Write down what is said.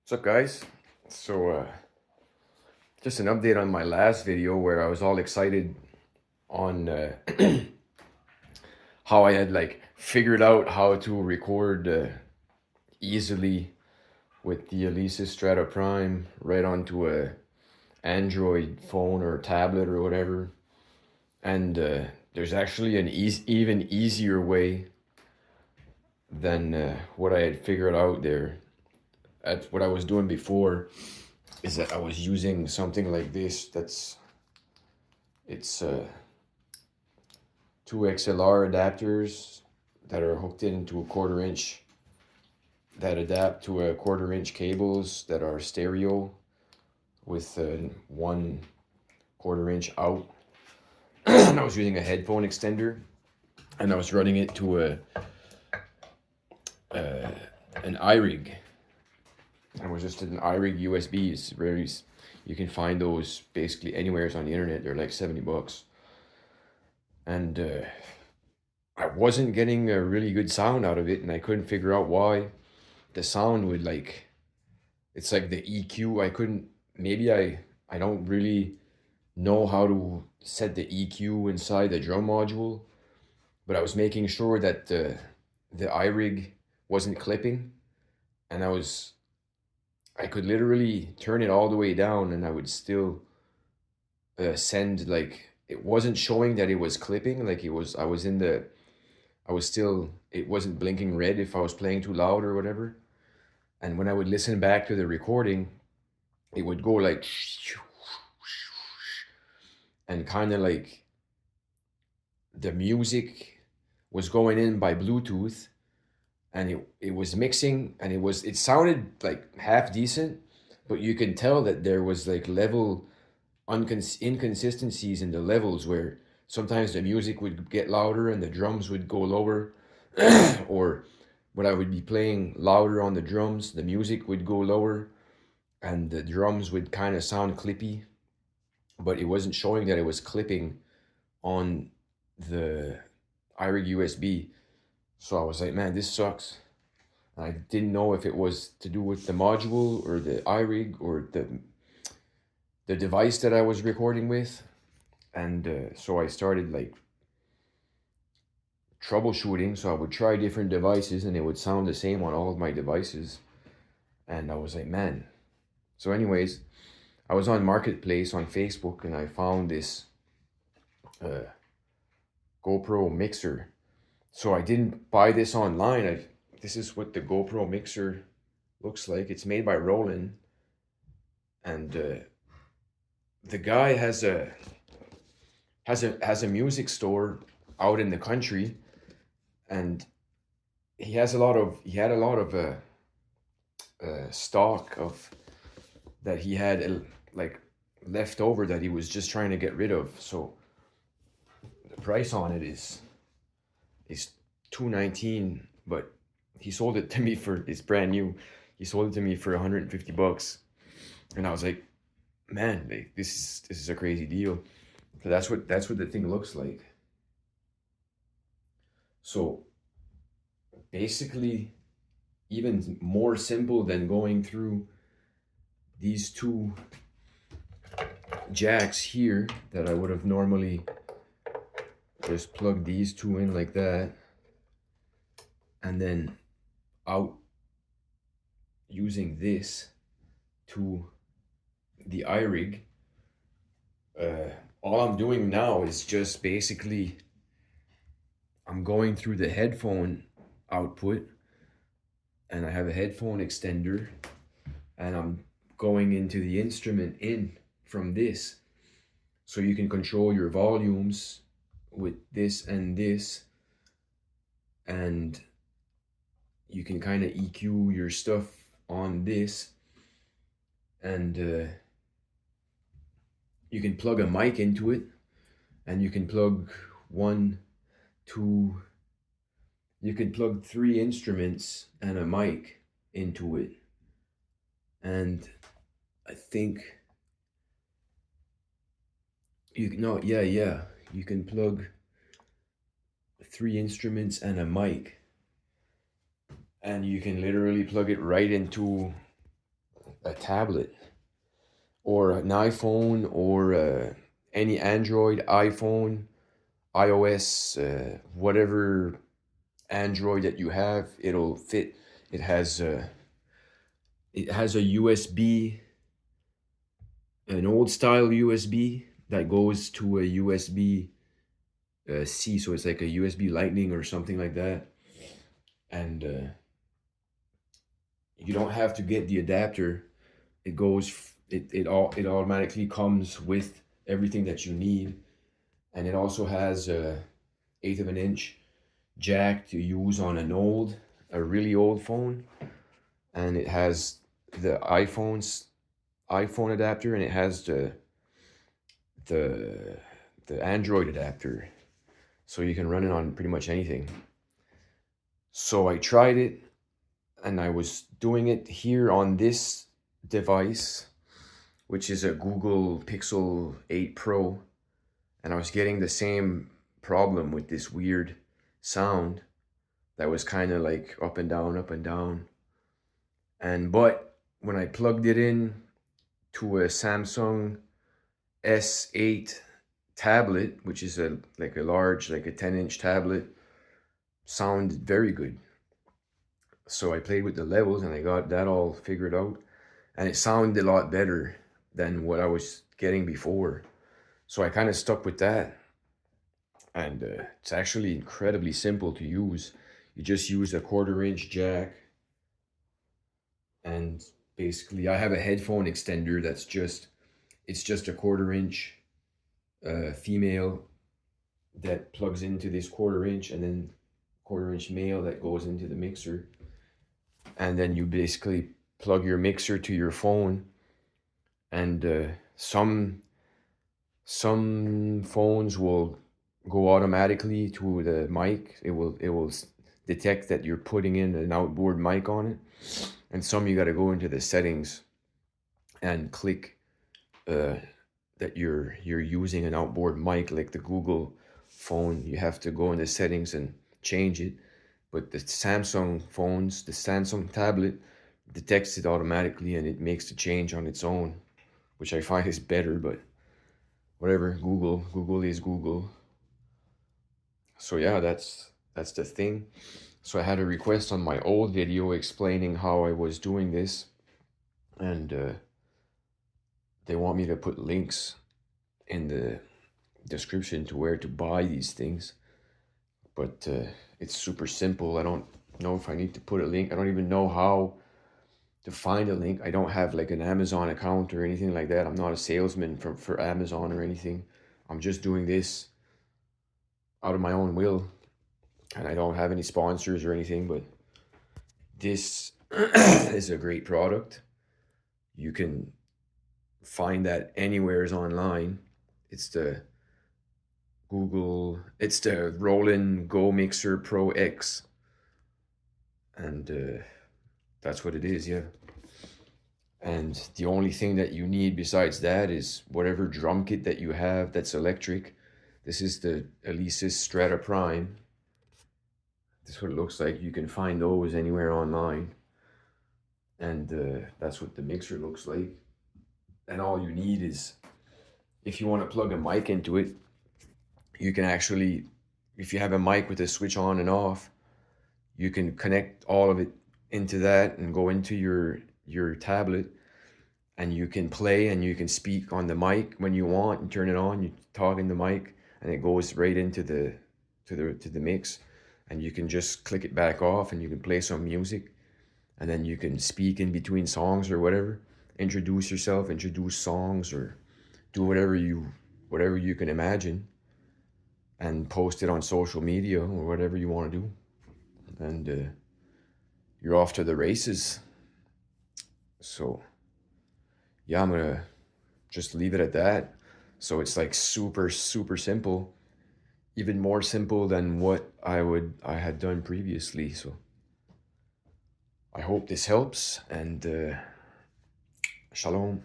What's up, guys? Just an update on my last video where I was all excited on how I had figured out how to record easily with the Alesis Strata Prime right onto a Android phone or tablet or whatever. And there's actually an even easier way than what I had figured out there. At what I was doing before is that I was using something like this. It's two XLR adapters that are hooked into a 1/4 inch that adapt to a 1/4 inch cables that are stereo with one 1/4 inch out. And I was using a headphone extender, and I was running it to an iRig. And it was just an iRig USBs. You can find those basically anywhere on the internet. They're like $70. And I wasn't getting a really good sound out of it, and I couldn't figure out why. The sound would it's like the EQ. I don't really know how to set the EQ inside the drum module, but I was making sure that the iRig wasn't clipping, and I could literally turn it all the way down, and I would still send it wasn't showing that it was clipping. It wasn't blinking red if I was playing too loud or whatever. And when I would listen back to the recording, it would go like, and kind of like the music was going in by Bluetooth, and it was mixing, and it sounded like half decent, but you can tell that there was like level inconsistencies in the levels where sometimes the music would get louder and the drums would go lower, or when I would be playing louder on the drums, the music would go lower and the drums would kind of sound clippy, but it wasn't showing that it was clipping on the iRig USB. So I was like, man, this sucks. I didn't know if it was to do with the module or the iRig or the device that I was recording with. And so I started troubleshooting. So I would try different devices and it would sound the same on all of my devices. And I was like, man. So anyways, I was on Marketplace on Facebook and I found this GoPro mixer. So I didn't buy this online. This is what the GoPro mixer looks like. It's made by Roland, and the guy has a music store out in the country, and he had a lot of stock of that he had left over that he was just trying to get rid of. So the price on it is $219, but he sold it to me it's brand new. He sold it to me for $150, and I was like, man, this is a crazy deal. So that's what the thing looks like. So basically, even more simple than going through these two jacks here that I would have normally just plugged these two in like that, and then out using this to the iRig. All I'm doing now is just basically I'm going through the headphone output, and I have a headphone extender, and I'm going into the instrument in from this, so you can control your volumes with this, and you can kind of EQ your stuff on this, and you can plug a mic into it, and you can plug you can plug 3 instruments and a mic into it. And I think you can plug 3 instruments and a mic, and you can literally plug it right into a tablet or an iPhone or any Android, iPhone, iOS, whatever Android that you have, it'll fit. It has a USB, an old style USB that goes to a USB C, so it's like a USB Lightning or something like that. And you don't have to get the adapter. It goes. It automatically comes with everything that you need, and it also has a eighth of an inch jack to use on a really old phone, and it has the iPhone adapter, and it has the the Android adapter, so you can run it on pretty much anything. So I tried it, and I was doing it here on this device, which is a Google Pixel 8 Pro, and I was getting the same problem with this weird sound that was kind of like up and down, up and down. And but when I plugged it in to a Samsung S8 tablet, which is a like a large, like a 10-inch tablet, sounded very good. So I played with the levels and I got that all figured out, and it sounded a lot better than what I was getting before. So I kind of stuck with that, and it's actually incredibly simple to use. You just use a 1/4 inch jack, and basically I have a headphone extender that's just it's just a 1/4 inch female that plugs into this 1/4 inch, and then 1/4 inch male that goes into the mixer, and then you basically plug your mixer to your phone, and some phones will go automatically to the mic. It will detect that you're putting in an outboard mic on it, and some you got to go into the settings and click uh, that you're using an outboard mic, like the Google phone. You have to go into settings and change it. But the Samsung phones, the Samsung tablet, detects it automatically and it makes the change on its own, which I find is better. But whatever, Google is Google. So yeah, that's the thing. So I had a request on my old video explaining how I was doing this, and they want me to put links in the description to where to buy these things. But it's super simple. I don't know if I need to put a link. I don't even know how to find a link. I don't have like an Amazon account or anything like that. I'm not a salesman for Amazon or anything. I'm just doing this out of my own will, and I don't have any sponsors or anything. But this is a great product. You can find that anywheres online. It's it's the Roland Go Mixer Pro X, and that's what it is, yeah. And the only thing that you need besides that is whatever drum kit that you have that's electric. This is the Alesis Strata Prime. This is what it looks like. You can find those anywhere online. And that's what the mixer looks like. And all you need is, if you want to plug a mic into it, you can actually, if you have a mic with a switch on and off, you can connect all of it into that and go into your tablet, and you can play and you can speak on the mic when you want and turn it on. You talk in the mic and it goes right into the mix, and you can just click it back off and you can play some music, and then you can speak in between songs or whatever, introduce yourself, introduce songs, or do whatever you can imagine, and post it on social media or whatever you want to do, and you're off to the races. So yeah, I'm gonna just leave it at that. So it's like super, super simple, even more simple than what I had done previously. So I hope this helps, and shalom.